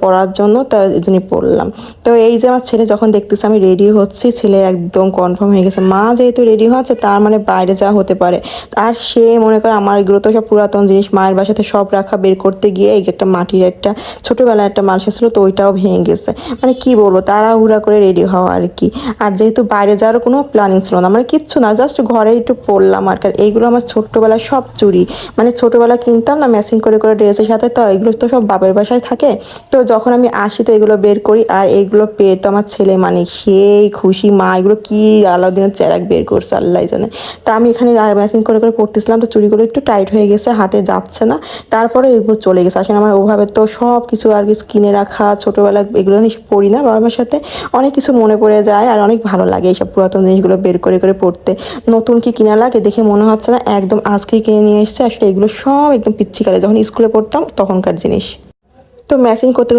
পড়ার জন্য, তাই জন্যই পড়লাম। তো এই যে আমার ছেলে যখন দেখতেছে আমি রেডি হচ্ছি, ছেলে একদম কনফার্ম হয়ে গেছে, মা যেহেতু রেডি হচ্ছে তার মানে বাইরে যাওয়া হতে পারে। আর সে মনে করে আমার এগুলো তো সব পুরাতন জিনিস, মায়ের বাসাতে সব রাখা, বের করতে গিয়ে একটা মাটির একটা ছোটোবেলায় একটা মালসা ছিল, তো ওইটাও ভেঙে গেছে। মানে কি বলবো, তাড়াহুড়া করে রেডি হওয়া আর কি। আর যেহেতু বাইরে যাওয়ার কোনো প্ল্যানিং ছিল না, মানে কিচ্ছু না, জাস্ট ঘরে একটু পরলাম আর কি। এইগুলো আমার ছোট্টবেলায় সব চুরি, মানে ছোটোবেলা কিনতাম না ম্যাচিং করে করে ড্রেসের সাথে, তো এগুলো তো সব বাপের বাসায় থাকে। তো যখন আমি আসি তো এগুলো বের করি, আর এইগুলো পেয়ে তো আমার ছেলে মানে সেই খুশি, মা এগুলো কি আলাদিনের চেরাক বের করছে আল্লাহ জানে। তা আমি এখানে ম্যাচিং করে করে পড়তেছিলাম, তো চুড়িগুলো একটু টাইট হয়ে গেছে, হাতে যাচ্ছে না, তারপরে এগুলো চলে গেছে। আসলে আমার ওভাবে তো সব কিছু আর কিছু কিনে রাখা, ছোটোবেলা এগুলো পড়ি না বাবার সাথে, অনেক কিছু মনে পড়ে যায় আর অনেক ভালো লাগে এইসব পুরাতন জিনিসগুলো বের করে করে পড়তে। নতুন কি কিনা লাগে দেখে মনে হচ্ছে না, একদম আজকেই কিনে নিয়ে এসছে। আসলে এগুলো সব একদম পিচ্ছি কালে যখন স্কুলে পড়তাম তখনকার জিনিস। তো ম্যাচিং করতে করতে